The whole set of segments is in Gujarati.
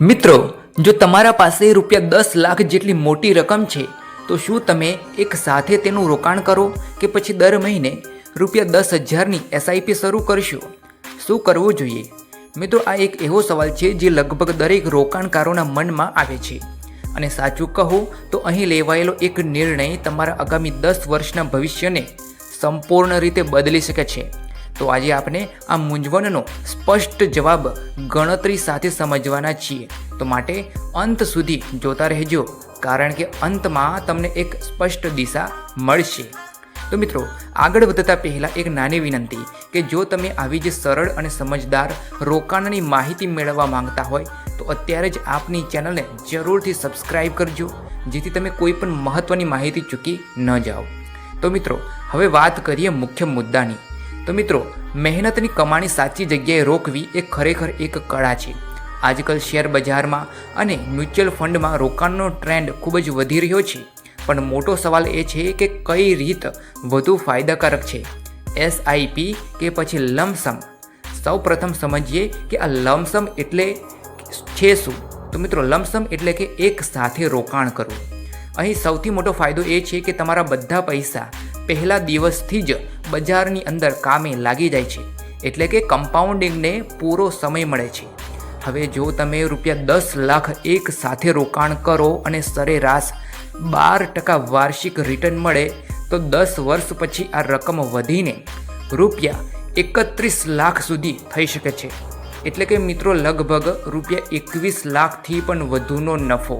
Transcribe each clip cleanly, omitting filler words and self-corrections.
મિત્રો, જો તમારા પાસે ₹10 લાખ જેટલી મોટી રકમ છે તો શું તમે એક સાથે તેનું રોકાણ કરો કે પછી દર મહિને ₹10,000ની SIP શરૂ કરશો? શું કરવું જોઈએ? મિત્રો, આ એક એવો સવાલ છે જે લગભગ દરેક રોકાણકારોના મનમાં આવે છે. અને સાચું કહું તો અહીં લેવાયેલો એક નિર્ણય તમારા આગામી 10 વર્ષના ભવિષ્યને સંપૂર્ણ રીતે બદલી શકે છે. તો આજે આપણે આ મૂંઝવણનો સ્પષ્ટ જવાબ ગણતરી સાથે સમજવાના છીએ. તો માટે અંત સુધી જોતા રહેજો, કારણ કે અંતમાં તમને એક સ્પષ્ટ દિશા મળશે. તો મિત્રો, આગળ વધતા પહેલાં એક નાની વિનંતી કે જો તમે આવી જ સરળ અને સમજદાર રોકાણની માહિતી મેળવવા માંગતા હોય તો અત્યારે જ આપની ચેનલને જરૂરથી સબસ્ક્રાઈબ કરજો, જેથી તમે કોઈ પણ મહત્ત્વની માહિતી ચૂકી ન જાઓ. તો મિત્રો, હવે વાત કરીએ મુખ્ય મુદ્દાની. તો મિત્રો, મહેનતની કમાણી સાચી જગ્યાએ રોકવી એ ખરેખર એક કળા છે. આજકાલ શેર બજારમાં અને મ્યુચ્યુઅલ ફંડમાં રોકાણનો ટ્રેન્ડ ખૂબ જ વધી રહ્યો છે, પણ મોટો સવાલ એ છે કે કઈ રીત વધુ ફાયદાકારક છે, SIP કે પછી લમસમ? સૌ પ્રથમ સમજીએ કે આ લમસમ એટલે છે શું. તો મિત્રો, લમસમ એટલે કે એક સાથે રોકાણ કરવું. અહીં સૌથી મોટો ફાયદો એ છે કે તમારા બધા પૈસા પહેલા દિવસથી જ બજારની અંદર કામે લાગી જાય છે, એટલે કે કમ્પાઉન્ડિંગને પૂરો સમય મળે છે. હવે જો તમે ₹10 લાખ એક સાથે રોકાણ કરો અને સરેરાશ 12% વાર્ષિક રિટર્ન મળે તો 10 વર્ષ પછી આ રકમ વધીને ₹31 લાખ સુધી થઈ શકે છે. એટલે કે મિત્રો, લગભગ ₹21 લાખથી પણ વધુનો નફો.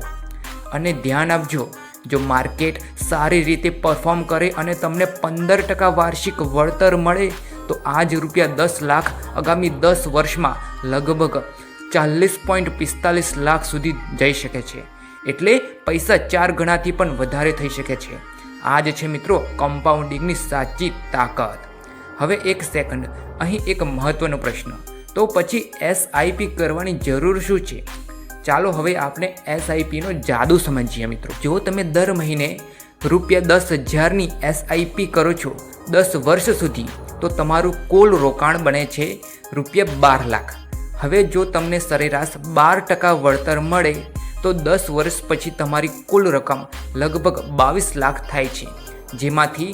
અને ધ્યાન આપજો, જો માર્કેટ સારી રીતે પરફોર્મ કરે અને તમને 15% વાર્ષિક વળતર મળે તો આ જ ₹10 લાખ આગામી 10 વર્ષમાં લગભગ 40.45 લાખ સુધી જઈ શકે છે. એટલે પૈસા 4 ગણાથી પણ વધારે થઈ શકે છે. આ જ છે મિત્રો કમ્પાઉન્ડિંગની સાચી તાકાત. હવે એક સેકન્ડ, અહીં એક મહત્વનો પ્રશ્ન. તો પછી SIP કરવાની જરૂર શું છે? ચાલો હવે આપણે SIPનો જાદુ સમજીએ. મિત્રો, જો તમે દર મહિને ₹10,000ની SIP કરો છો 10 વર્ષ સુધી, તો તમારું કુલ રોકાણ બને છે ₹12 લાખ. હવે જો તમને સરેરાશ 12% વળતર મળે તો 10 વર્ષ પછી તમારી કુલ રકમ લગભગ 22 લાખ થાય છે, જેમાંથી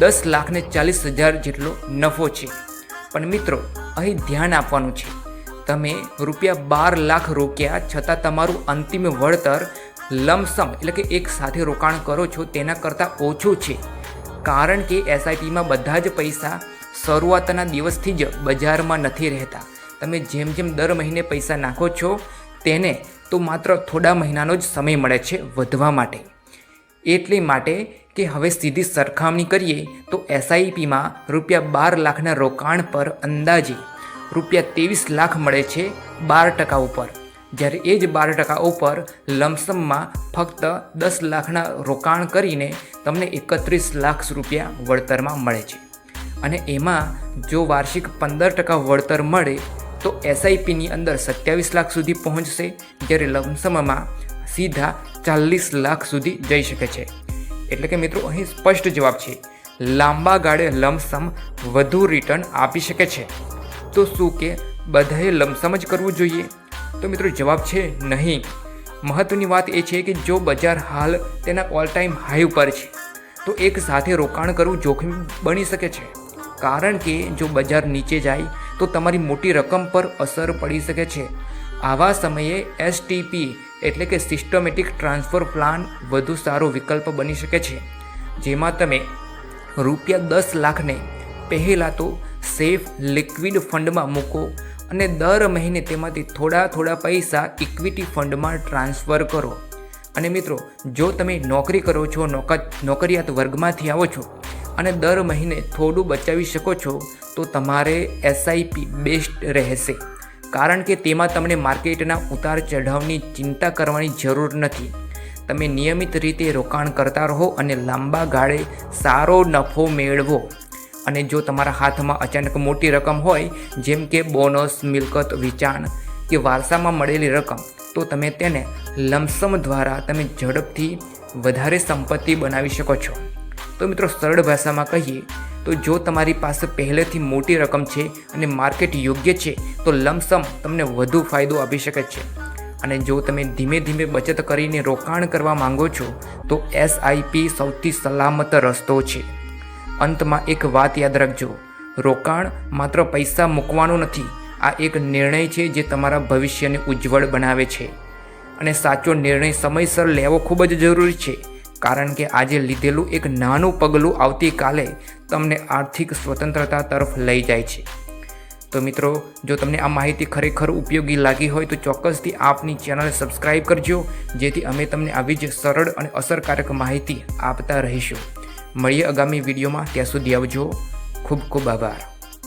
10,40,000 જેટલો નફો છે. પણ મિત્રો, અહીં ધ્યાન આપવાનું છે, તમે ₹12 લાખ રોક્યા છતાં તમારું અંતિમ વળતર લમસમ એટલે કે એક સાથે રોકાણ કરો છો તેના કરતાં ઓછું છે, કારણ કે SIPમાં બધા જ પૈસા શરૂઆતના દિવસથી જ બજારમાં નથી રહેતા. તમે જેમ જેમ દર મહિને પૈસા નાખો છો તેને તો માત્ર થોડા મહિનાનો જ સમય મળે છે વધવા માટે. એટલે માટે કે હવે સીધી સરખામણી કરીએ તો SIPમાં ₹12 લાખના રોકાણ પર અંદાજે ₹23 લાખ મળે છે 12% ઉપર, જ્યારે એ જ 12% ઉપર લમસમમાં ફક્ત 10 લાખના રોકાણ કરીને તમને ₹31 લાખ વળતરમાં મળે છે. અને એમાં જો વાર્ષિક 15% વળતર મળે તો SIPની અંદર 27 લાખ સુધી પહોંચશે, જ્યારે લમસમમાં સીધા 40 લાખ સુધી જઈ શકે છે. એટલે કે મિત્રો, અહીં સ્પષ્ટ જવાબ છે, લાંબા ગાળે લમસમ વધુ રિટર્ન આપી શકે છે. તો શું કે બધાએ લમસમ જ કરવું જોઈએ? તો મિત્રો, જવાબ છે નહીં. મહત્વની વાત એ છે કે જો બજાર હાલ તેના ઓલ ટાઈમ હાઈ ઉપર છે તો એક સાથે રોકાણ કરવું જોખમી બની શકે છે, કારણ કે જો બજાર નીચે જાય તો તમારી મોટી રકમ પર અસર પડી શકે છે. આવા સમયે STP એટલે કે સિસ્ટમેટિક ટ્રાન્સફર પ્લાન વધુ સારો વિકલ્પ બની શકે છે, જેમાં તમે ₹10 લાખને પહેલાં તો સેફ લિક્વિડ ફંડમાં મૂકો અને દર મહિને તેમાંથી થોડા પૈસા ઇક્વિટી ફંડમાં ટ્રાન્સફર કરો. અને મિત્રો, જો તમે નોકરી કરો છો, નોકરિયાત વર્ગમાંથી આવો છો અને દર મહિને થોડું બચાવી શકો છો તો તમારે SIP બેસ્ટ રહેશે, કારણ કે તેમાં તમને માર્કેટના ઉતાર ચઢાવની ચિંતા કરવાની જરૂર નથી. તમે નિયમિત રીતે રોકાણ કરતા રહો અને લાંબા ગાળે સારો નફો મેળવો. અને જો તમારા હાથમાં અચાનક મોટી રકમ હોય, જેમ કે બોનસ, મિલકત વેચાણ કે વારસામાં મળેલી રકમ, તો તમે તેને લમસમ દ્વારા તમે ઝડપથી વધારે સંપત્તિ બનાવી શકો છો. તો મિત્રો, સરળ ભાષામાં કહીએ તો જો તમારી પાસે પહેલેથી મોટી રકમ છે અને માર્કેટ યોગ્ય છે તો લમસમ તમને વધુ ફાયદો આપી શકે છે. અને જો તમે ધીમે ધીમે બચત કરીને રોકાણ કરવા માંગો છો તો SIP સૌથી સલામત રસ્તો છે. અંતમાં એક વાત યાદ રાખજો, રોકાણ માત્ર પૈસા મૂકવાનું નથી, આ એક નિર્ણય છે જે તમારા ભવિષ્યને ઉજ્જવળ બનાવે છે. અને સાચો નિર્ણય સમયસર લેવો ખૂબ જ જરૂરી છે, કારણ કે આજે લીધેલું એક નાનું પગલું આવતીકાલે તમને આર્થિક સ્વતંત્રતા તરફ લઈ જાય છે. તો મિત્રો, જો તમને આ માહિતી ખરેખર ઉપયોગી લાગી હોય તો ચોક્કસથી આપની ચેનલ સબસ્ક્રાઈબ કરજો, જેથી અમે તમને આવી જ સરળ અને અસરકારક માહિતી આપતા રહીશું. મળીએ આગામી વિડીયોમાં. ત્યાં સુધી આવજો. ખૂબ ખૂબ આભાર.